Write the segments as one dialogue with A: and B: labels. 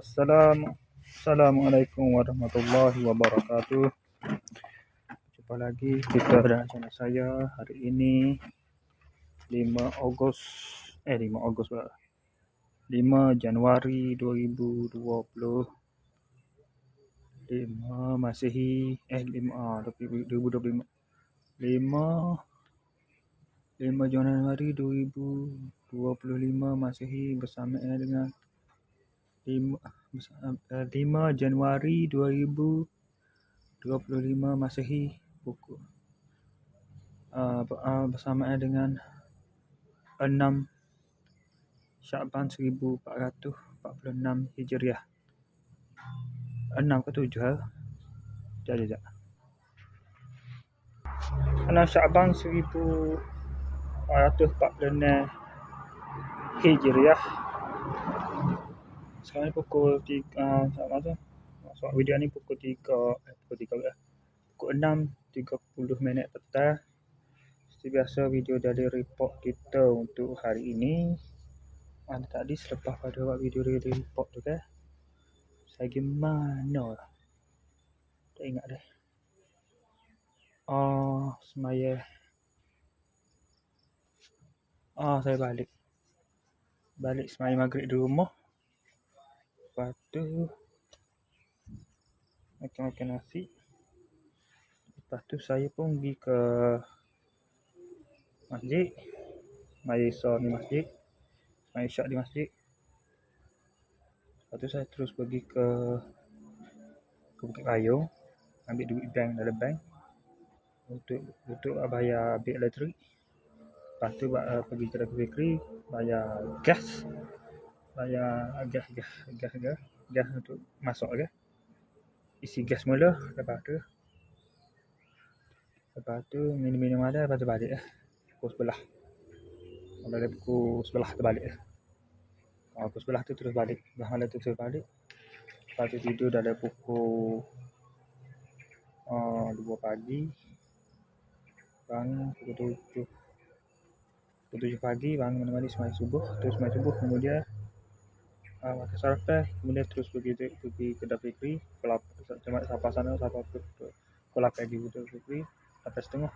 A: Assalamualaikum warahmatullahi wabarakatuh. Jumpa lagi kita dan channel saya hari ini 5 Januari 2020 5 Masehi 2025 5 Januari 2025 Masehi bersama dengan 5 Januari 2025 Masehi pukul bersamaan dengan 6 Syakban 1446 Hijriah. 6 ke 7 Sekejap. 6 Syakban 1446 Hijriah. Sekarang ni pukul 3 Masuk video ni pukul 6.30 petang. Seperti biasa video dari report kita untuk hari ini. Tadi selepas pada buat video dari report tu kan, saya pergi mana? Tak ingat dah. Semaya. Saya balik semaya maghrib di rumah. Lepas tu makan nasi. Lepas tu saya pun pergi ke masjid. Semaya Isya di masjid. Semaya Isyak di masjid. Lepas tu saya terus pergi ke Bukit Payung. Ambil duit bank dalam bank. Untuk bayar bil elektrik. Lepas tu pergi ke bakery. Bayar gas. Bayar gas untuk masak ke. Isi gas mula. Lepas tu minum ada. Lepas tu balik lah. Pukul 11. Kalau ada pukul 11 tu balik lah. Pukul 11 tu terus balik. Malam tu terus balik. Lepas tu tidur dah ada pukul 2 pagi. Bangun pukul 7 pagi. Bangun mandi sembahyang subuh. Terus sembahyang subuh kemudian makan sarapan. Kemudian terus pergi ke bakery. Sampai sana sampai pukul 8 pagi ke bakery. 8.30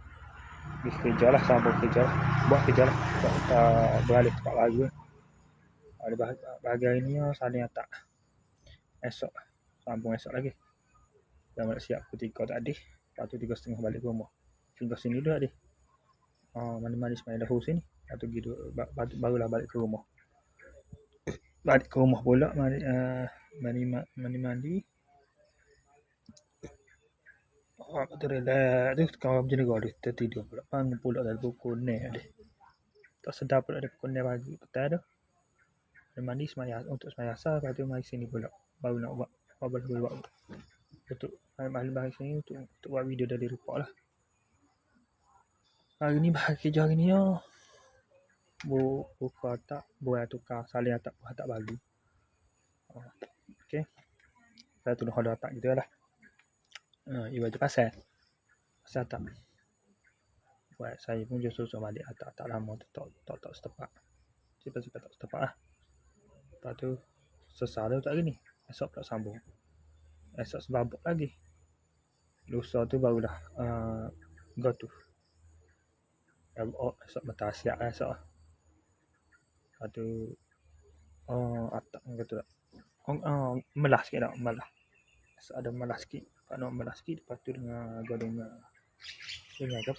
A: pergi kerja lah. Sambung kerja lah. Buat kerja lah. Beralih tempat baru lah. Ada bahagian ini saling atak. Esok sambung esok lagi. Dah nak siap pukul 3 tadi. Lepas tu 3.30 balik ke rumah. Tinggal sini dulu tadi. Mandi sembahyang dahulu sini. Lepas tu barulah balik ke rumah. Balik ke rumah pula mandi. Betul relax tu kawan macam ni dia tertidur pula. Bangun pula dari pukul 6 tadi. Tak sedar pula dari pukul 6 pagi petang tu. Mandi untuk sembahyang asar. Lepas tu mari sini pula. Baru nak buat untuk mari sini untuk buat video dari report lah. Hari ni bahagi kerja hari ni buka tak buat tukar saling atak baru. Okey. Saya tulis order atak gitu lah. Ibu tu pasal atak. Buat saya pun susah balik atak lama tu tak setepak. Cepat tak setepak lah. Lepas tu sesal tu tak hari ni. Esok pula sambung. Esok sebabuk lagi. Lusa tu barulah go to. Esok mata siap lah esok. Lepas tu atak kata tak. Melah sikit tak. Melah. Esok ada melah sikit. Pak nak melah sikit. Lepas tu dengan apa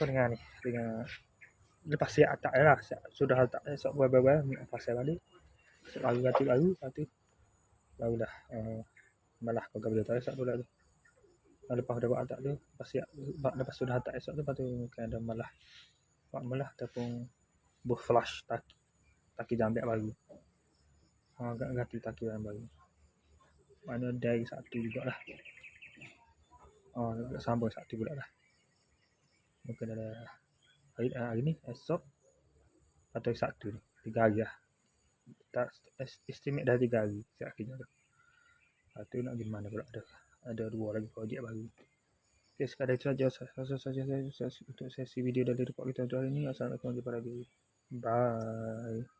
A: dengan ni. Dengan lepas siap atak lah. Sudah atak. Esok buat pasal balik. Esok baru. Lepas tu barulah melah program dia tak esok pula tu. Lepas dah buat atak tu. Lepas sudah atak esok tu. Lepas tu mungkin ada melah. Buat melah ataupun buat flash taki jambek baru. Ganti taki yang baru. Mana dari satu jugalah. Sambung satu pula lah. Mungkin ada hari ni, esok atau satu ni. 3 hari lah. Tak estimate dah 3 hari. Siap kerja tu. Lepas tu nak pergi mana pula ada 2 lagi projek baru. Okay, sekadar itu saja untuk sesi video dari report kita untuk hari ini. Assalamualaikum warahmatullahi wabarakatuh. Bye.